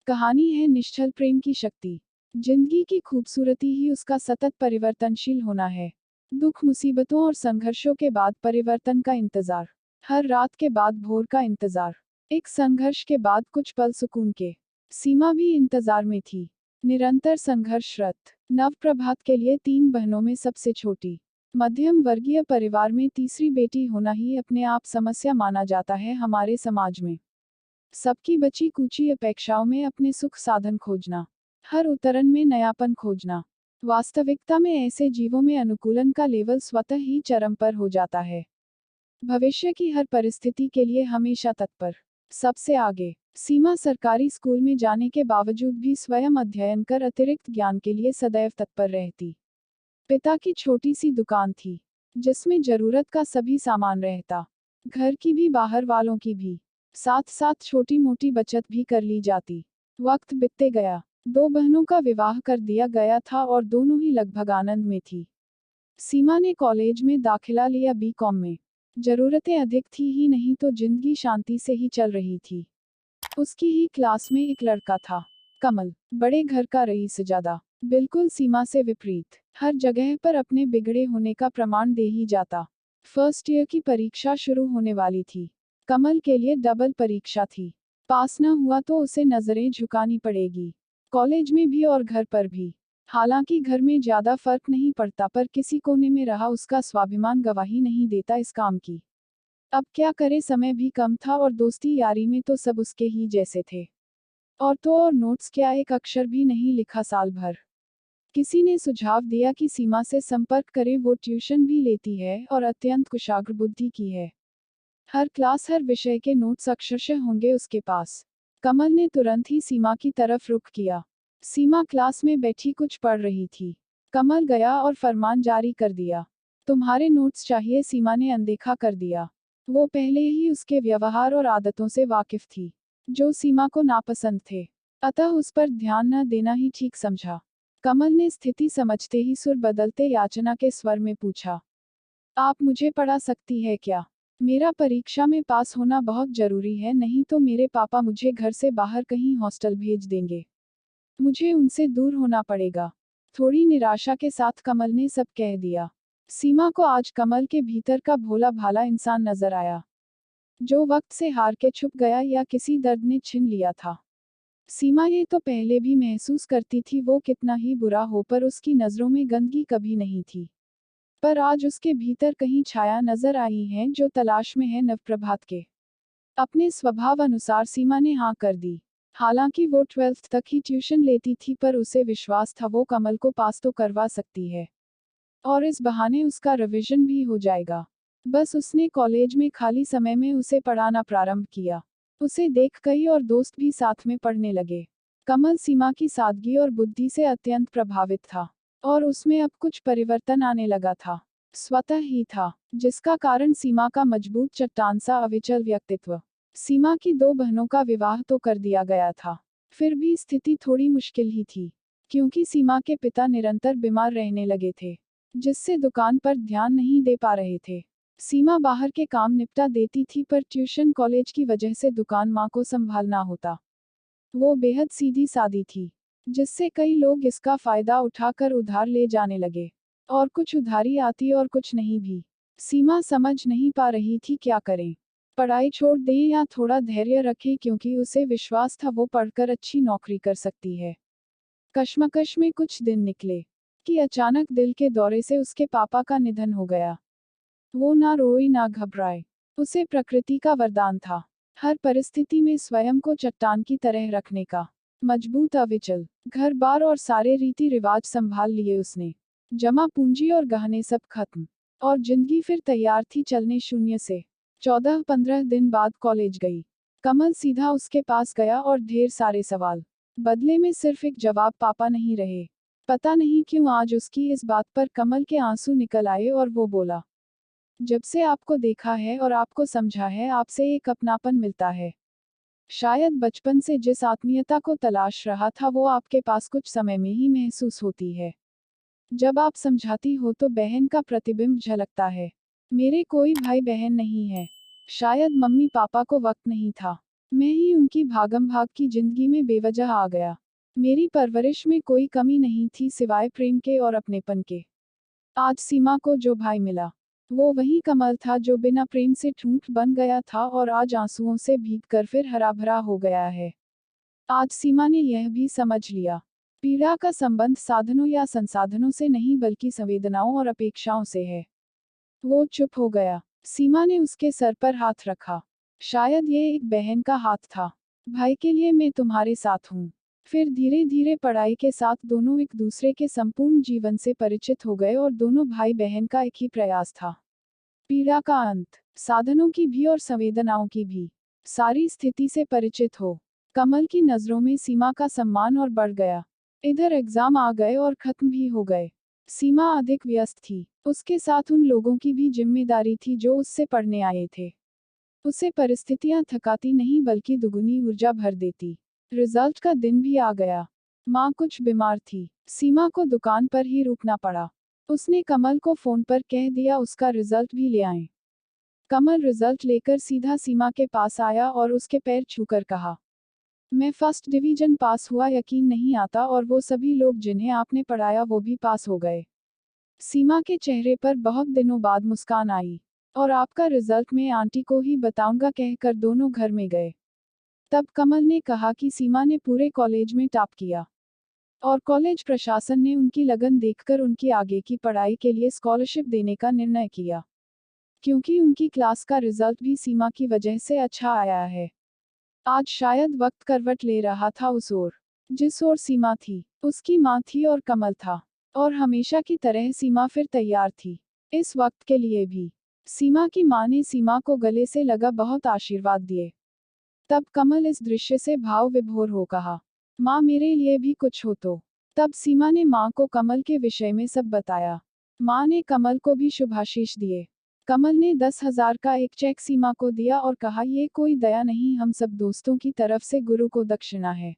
कहानी है निश्चल प्रेम की शक्ति। जिंदगी की खूबसूरती ही उसका सतत परिवर्तनशील होना है। दुख मुसीबतों और संघर्षों के बाद परिवर्तन का इंतजार, हर रात के बाद भोर का इंतजार, एक संघर्ष के बाद कुछ पल सुकून के। सीमा भी इंतजार में थी, निरंतर संघर्षरत। नव प्रभात के लिए 3 बहनों में सबसे छोटी, मध्यम वर्गीय परिवार में तीसरी बेटी होना ही अपने आप समस्या माना जाता है हमारे समाज में। सबकी बची कुची अपेक्षाओं में अपने सुख साधन खोजना, हर उतरन में नयापन खोजना। वास्तविकता में ऐसे जीवों में अनुकूलन का लेवल स्वतः ही चरम पर हो जाता है। भविष्य की हर परिस्थिति के लिए हमेशा तत्पर, सबसे आगे। सीमा सरकारी स्कूल में जाने के बावजूद भी स्वयं अध्ययन कर अतिरिक्त ज्ञान के लिए सदैव तत्पर रहती। पिता की छोटी सी दुकान थी, जिसमें जरूरत का सभी सामान रहता, घर की भी बाहर वालों की भी। साथ साथ छोटी मोटी बचत भी कर ली जाती। वक्त बीतते गया, 2 बहनों का विवाह कर दिया गया था और दोनों ही लगभग आनंद में थी। सीमा ने कॉलेज में दाखिला लिया बीकॉम में। जरूरतें अधिक थी ही नहीं तो जिंदगी शांति से ही चल रही थी। उसकी ही क्लास में एक लड़का था, कमल, बड़े घर का रईसजादा, बिल्कुल सीमा से विपरीत, हर जगह पर अपने बिगड़े होने का प्रमाण दे ही जाता। फर्स्ट ईयर की परीक्षा शुरू होने वाली थी। कमल के लिए डबल परीक्षा थी। पास न हुआ तो उसे नजरें झुकानी पड़ेगी, कॉलेज में भी और घर पर भी। हालांकि घर में ज्यादा फर्क नहीं पड़ता, पर किसी कोने में रहा उसका स्वाभिमान गवाही नहीं देता इस काम की। अब क्या करे, समय भी कम था और दोस्ती यारी में तो सब उसके ही जैसे थे। और तो और नोट्स क्या, एक अक्षर भी नहीं लिखा साल भर। किसी ने सुझाव दिया कि सीमा से संपर्क करें, वो ट्यूशन भी लेती है और अत्यंत कुशाग्र बुद्धि की है। हर क्लास हर विषय के नोट्स अक्षरशः होंगे उसके पास। कमल ने तुरंत ही सीमा की तरफ रुख किया। सीमा क्लास में बैठी कुछ पढ़ रही थी। कमल गया और फरमान जारी कर दिया, तुम्हारे नोट्स चाहिए। सीमा ने अनदेखा कर दिया। वो पहले ही उसके व्यवहार और आदतों से वाकिफ थी, जो सीमा को नापसंद थे। अतः उस पर ध्यान न देना ही ठीक समझा। कमल ने स्थिति समझते ही सुर बदलते याचना के स्वर में पूछा, आप मुझे पढ़ा सकती है क्या? मेरा परीक्षा में पास होना बहुत जरूरी है, नहीं तो मेरे पापा मुझे घर से बाहर कहीं हॉस्टल भेज देंगे। मुझे उनसे दूर होना पड़ेगा। थोड़ी निराशा के साथ कमल ने सब कह दिया। सीमा को आज कमल के भीतर का भोला भाला इंसान नजर आया, जो वक्त से हार के छुप गया या किसी दर्द ने छीन लिया था। सीमा ये तो पहले भी महसूस करती थी, वो कितना ही बुरा हो पर उसकी नजरों में गंदगी कभी नहीं थी। पर आज उसके भीतर कहीं छाया नजर आई है जो तलाश में है नवप्रभात के। अपने स्वभाव अनुसार सीमा ने हाँ कर दी। हालांकि वो 12th तक ही ट्यूशन लेती थी, पर उसे विश्वास था वो कमल को पास तो करवा सकती है, और इस बहाने उसका रिवीजन भी हो जाएगा। बस उसने कॉलेज में खाली समय में उसे पढ़ाना प्रारंभ किया। उसे देख कई और दोस्त भी साथ में पढ़ने लगे। कमल सीमा की सादगी और बुद्धि से अत्यंत प्रभावित था, और उसमें अब कुछ परिवर्तन आने लगा था, स्वतः ही था, जिसका कारण सीमा का मजबूत चट्टान सा अविचल व्यक्तित्व। सीमा की 2 बहनों का विवाह तो कर दिया गया था, फिर भी स्थिति थोड़ी मुश्किल ही थी, क्योंकि सीमा के पिता निरंतर बीमार रहने लगे थे, जिससे दुकान पर ध्यान नहीं दे पा रहे थे। सीमा बाहर के काम निपटा देती थी, पर ट्यूशन कॉलेज की वजह से दुकान माँ को संभालना होता। वो बेहद सीधी सादी थी, जिससे कई लोग इसका फायदा उठाकर उधार ले जाने लगे, और कुछ उधारी आती और कुछ नहीं भी। सीमा समझ नहीं पा रही थी क्या करें, पढ़ाई छोड़ दें या थोड़ा धैर्य रखें, क्योंकि उसे विश्वास था वो पढ़कर अच्छी नौकरी कर सकती है। कश्मकश में कुछ दिन निकले कि अचानक दिल के दौरे से उसके पापा का निधन हो गया। वो ना रोई ना घबराए, उसे प्रकृति का वरदान था, हर परिस्थिति में स्वयं को चट्टान की तरह रखने का। मजबूत अविचल, घर बार और सारे रीति रिवाज संभाल लिए उसने। जमा पूंजी और गहने सब खत्म, और जिंदगी फिर तैयार थी चलने शून्य से। 14-15 दिन बाद कॉलेज गई। कमल सीधा उसके पास गया और ढेर सारे सवाल। बदले में सिर्फ एक जवाब पापा नहीं रहे। पता नहीं क्यों आज उसकी इस बात पर कमल के आंसू निकल आए और वो बोला, जब से आपको देखा है और आपको समझा है, आपसे एक अपनापन मिलता है। शायद बचपन से जिस आत्मीयता को तलाश रहा था वो आपके पास कुछ समय में ही महसूस होती है। जब आप समझाती हो तो बहन का प्रतिबिंब झलकता है। मेरे कोई भाई बहन नहीं है। शायद मम्मी पापा को वक्त नहीं था। मैं ही उनकी भागम भाग की जिंदगी में बेवजह आ गया। मेरी परवरिश में कोई कमी नहीं थी सिवाय प्रेम के और अपनेपन के। आज सीमा को जो भाई मिला, वो वही कमल था जो बिना प्रेम से ठूंठ बन गया था और आज आंसुओं से भीगकर फिर हरा भरा हो गया है। आज सीमा ने यह भी समझ लिया, पीड़ा का संबंध साधनों या संसाधनों से नहीं बल्कि संवेदनाओं और अपेक्षाओं से है। वो चुप हो गया। सीमा ने उसके सर पर हाथ रखा। शायद ये एक बहन का हाथ था। भाई के लिए मैं तुम्हारे साथ हूँ। फिर धीरे धीरे पढ़ाई के साथ दोनों एक दूसरे के संपूर्ण जीवन से परिचित हो गए और दोनों भाई बहन का एक ही प्रयास था, पीड़ा का अंत, साधनों की भी और संवेदनाओं की भी। सारी स्थिति से परिचित हो। कमल की नजरों में सीमा का सम्मान और बढ़ गया। इधर एग्जाम आ गए और खत्म भी हो गए। सीमा अधिक व्यस्त थी। उसके साथ उन लोगों की भी जिम्मेदारी थी जो उससे पढ़ने आए थे। उसे परिस्थितियां थकाती नहीं बल्कि दुगुनी ऊर्जा भर देती। रिजल्ट का दिन भी आ गया। माँ कुछ बीमार थी। सीमा को दुकान पर ही रुकना पड़ा। उसने कमल को फोन पर कह दिया उसका रिजल्ट भी ले आए। कमल रिजल्ट लेकर सीधा सीमा के पास आया और उसके पैर छूकर कहा, मैं फर्स्ट डिवीजन पास हुआ, यकीन नहीं आता, और वो सभी लोग जिन्हें आपने पढ़ाया वो भी पास हो गए। सीमा के चेहरे पर बहुत दिनों बाद मुस्कान आई। और आपका रिजल्ट मैं आंटी को ही बताऊंगा कहकर दोनों घर में गए। तब कमल ने कहा कि सीमा ने पूरे कॉलेज में टॉप किया और कॉलेज प्रशासन ने उनकी लगन देखकर उनकी आगे की पढ़ाई के लिए स्कॉलरशिप देने का निर्णय किया, क्योंकि उनकी क्लास का रिजल्ट भी सीमा की वजह से अच्छा आया है। आज शायद वक्त करवट ले रहा था उस ओर। जिस ओर सीमा थी, उसकी माँ थी और कमल था। और हमेशा की तरह सीमा फिर तैयार थी, इस वक्त के लिए भी। सीमा की माँ ने सीमा को गले से लगा बहुत आशीर्वाद दिए। तब कमल इस दृश्य से भाव विभोर हो कहा, माँ मेरे लिए भी कुछ हो तो। तब सीमा ने माँ को कमल के विषय में सब बताया। माँ ने कमल को भी शुभाशीष दिए। कमल ने 10,000 का एक चेक सीमा को दिया और कहा, ये कोई दया नहीं, हम सब दोस्तों की तरफ से गुरु को दक्षिणा है।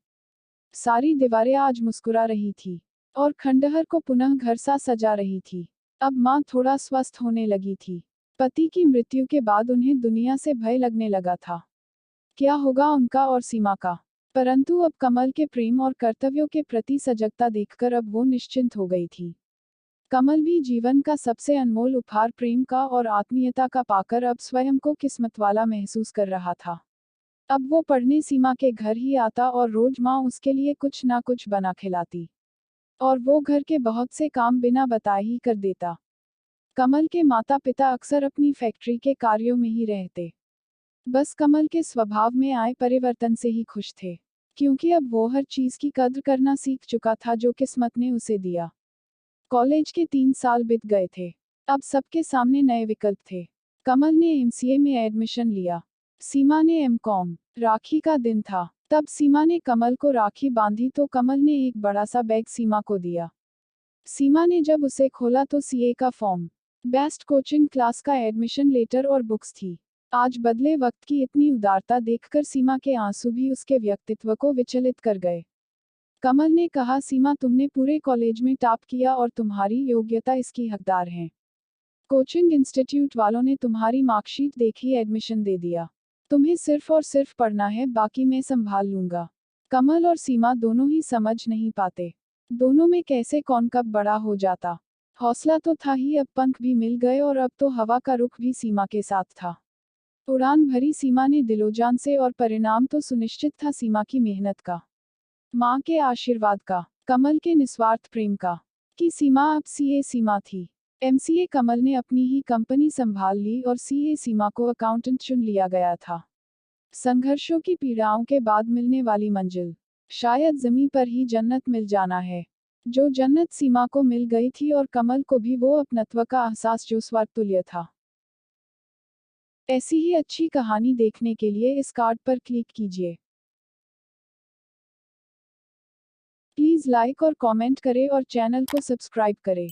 सारी दीवारें आज मुस्कुरा रही थी और खंडहर को पुनः घर सा सजा रही थी। अब माँ थोड़ा स्वस्थ होने लगी थी। पति की मृत्यु के बाद उन्हें दुनिया से भय लगने लगा था, क्या होगा उनका और सीमा का। परंतु अब कमल के प्रेम और कर्तव्यों के प्रति सजगता देखकर अब वो निश्चिंत हो गई थी। कमल भी जीवन का सबसे अनमोल उपहार प्रेम का और आत्मीयता का पाकर अब स्वयं को किस्मत वाला महसूस कर रहा था। अब वो पढ़ने सीमा के घर ही आता और रोज माँ उसके लिए कुछ ना कुछ बना खिलाती और वो घर के बहुत से काम बिना बताए ही कर देता। कमल के माता पिता अक्सर अपनी फैक्ट्री के कार्यों में ही रहते, बस कमल के स्वभाव में आए परिवर्तन से ही खुश थे, क्योंकि अब वो हर चीज की कद्र करना सीख चुका था जो किस्मत ने उसे दिया। कॉलेज के 3 साल बीत गए थे। अब सबके सामने नए विकल्प थे। कमल ने एमसीए में एडमिशन लिया। सीमा ने एमकॉम। राखी का दिन था। तब सीमा ने कमल को राखी बांधी तो कमल ने एक बड़ा सा बैग सीमा को दिया। सीमा ने जब उसे खोला तो सीए का फॉर्म, बेस्ट कोचिंग क्लास का एडमिशन लेटर और बुक्स थी। आज बदले वक्त की इतनी उदारता देखकर सीमा के आंसू भी उसके व्यक्तित्व को विचलित कर गए। कमल ने कहा, सीमा तुमने पूरे कॉलेज में टॉप किया और तुम्हारी योग्यता इसकी हकदार है। कोचिंग इंस्टीट्यूट वालों ने तुम्हारी मार्कशीट देखी, एडमिशन दे दिया। तुम्हें सिर्फ और सिर्फ पढ़ना है, बाकी मैं संभाल लूंगा। कमल और सीमा दोनों ही समझ नहीं पाते, दोनों में कैसे कौन कब बड़ा हो जाता। हौसला तो था ही, अब पंख भी मिल गए और अब तो हवा का रुख भी सीमा के साथ था। उड़ान भरी सीमा ने दिलोजान से और परिणाम तो सुनिश्चित था सीमा की मेहनत का, माँ के आशीर्वाद का, कमल के निस्वार्थ प्रेम का, कि सीमा अब सीए सीमा थी। एमसीए कमल ने अपनी ही कंपनी संभाल ली और सीए सीमा को अकाउंटेंट चुन लिया गया था। संघर्षों की पीड़ाओं के बाद मिलने वाली मंजिल, शायद जमीन पर ही जन्नत मिल जाना है। जो जन्नत सीमा को मिल गई थी और कमल को भी वो अपनत्व का एहसास जो स्वतुल्य था। ऐसी ही अच्छी कहानी देखने के लिए इस कार्ड पर क्लिक कीजिए। प्लीज लाइक और कमेंट करें और चैनल को सब्सक्राइब करें।